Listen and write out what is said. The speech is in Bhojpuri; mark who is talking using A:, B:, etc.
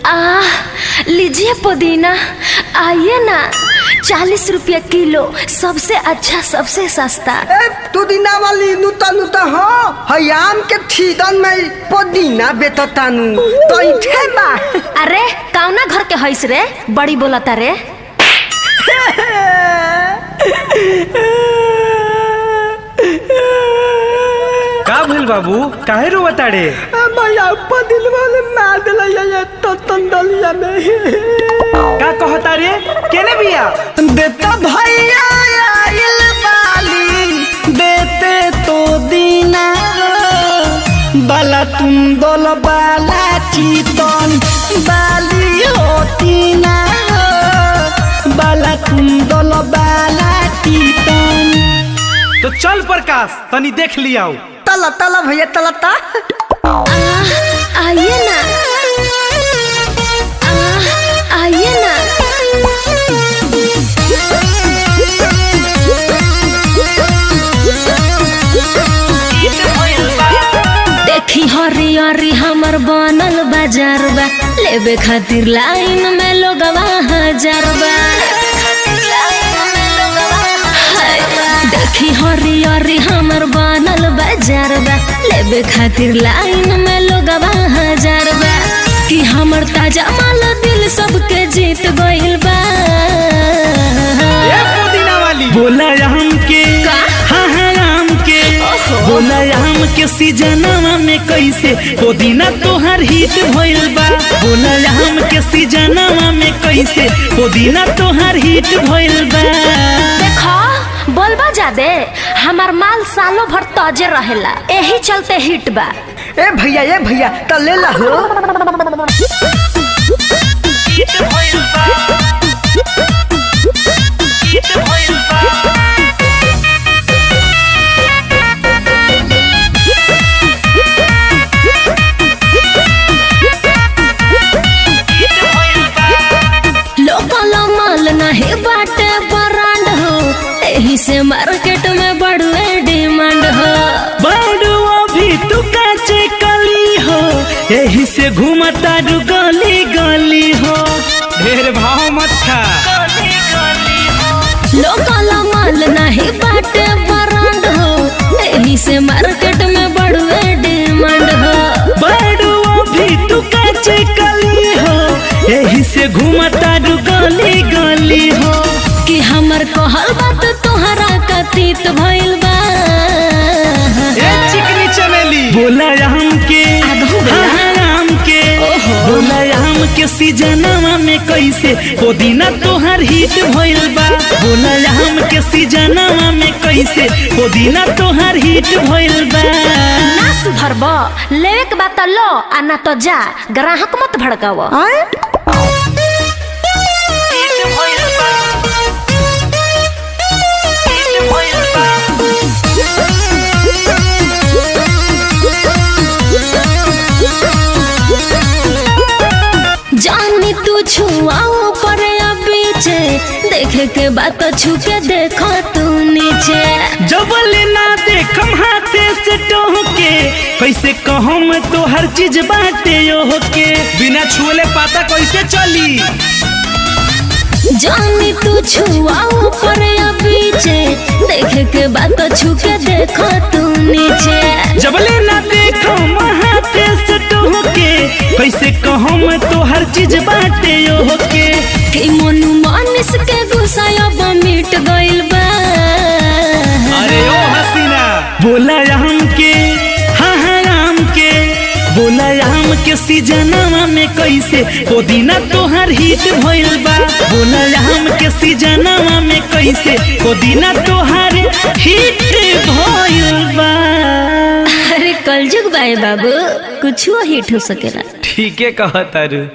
A: लीजिए पुदीना, आइए ना। 40 रुपया किलो, सबसे अच्छा सबसे सस्ता।
B: पुदीना वाली नुता नुता है आम के थीदन में पुदीना बेचतानु तो इठे बा।
A: अरे कौना घर के हईस रे, बड़ी बोलता रे।
C: का भइल बाबू, काहे रोवता रे?
B: भैया पुदीना वाले मार देला तो तंदलिया में।
C: का कहता रे? केने बिया?
B: देता भैया आइल बाली देते तो दीना बाला तुम दोल बाला चीतन बाली होती ना बाला तुम दोल बाला चीतन।
C: तो चल प्रकाश, तनी देख लियाओ।
B: तला तला भैया तला ता।
A: आइए ना, आइए ना। देखी हरी हरी हमर बनल बाजार बा, लेबे खातिर लाइन में लोगवा हजार बा। देखी हरी हरी हमर बनल बाजार बा, लेबे खातिर लाइन में लोगवा हजार बा। कि हमर ताजा माल दिल सबके जीत गइल बा।
C: ए पुदीना वाली बोला हमके, हाँ हाँ आम के बोला आम के सीजनवा में कैसे पुदीना तोहर हिट भइल बा। बोला आम के सीजनवा में कैसे पुदीना तोहर हिट भइल बा।
A: देखो बोलबा जादे, हमार माल सालों भर ताजे रहेला, यही चलते हिट बा।
B: ए भैया तो ले ला हो।
A: लोकल माल नहीं बाटे ब्रांड हो, यही से मार्केट में बड़ुए डिमांड हो।
C: बड़ुआ भी तू काचे कली हो, यही से घूमता रू गली गली हो। ढेर भाव मत खा।
A: लोकल माल नहीं बाटे ब्रांड हो, यही से मार्केट में बड़ुए डिमांड हो।
C: बड़ुआ भी तू काचे कली हो, यही से घूमता रू गली गली हो।
A: कि हमर कहल बात तोहरा कतीत भइल बा।
C: ए चिकनी चमेली बोला हमके, हाँ हमके बोला हमके सीजनवा में कैसे पुदीना तोहर हिट भइल बा। बोला हमके सीजनवा में कैसे पुदीना तोहर हिट भइल बा।
A: ना सुधरबो, लेवे के बात लो आ ना तो जा, ग्राहक मत भड़कावो। जानी तू छुआओ पर या पीछे, देखे के बात छू के देखो तू नीचे।
C: जबल ना देखम हाथे से टोके, कैसे कहम तो हर चीज बाटे यो के। बिना छुले पता कैसे चली।
A: जानी तू छुआओ पर या पीछे, देखे के बात छू के देखो तू नीचे।
C: जबले ना देखम हाथे से टोके, कैसे कहम तो हर चीज बाटे यो के।
A: कि मनु मानिस के गुस्सा अब मिट गइल बा।
C: अरे ओ हसीना बोला हमके, हाँ हाँ हमके बोला हमके सीजनवा में कैसे पुदीना तोहर हिट भइल बा। बोला हमके सीजनवा में कैसे पुदीना तोहर हिट भइल बा।
A: अरे कलजुग बाए बाबू, कुछ हिट हो सकेला।
C: ठीके कहता रू।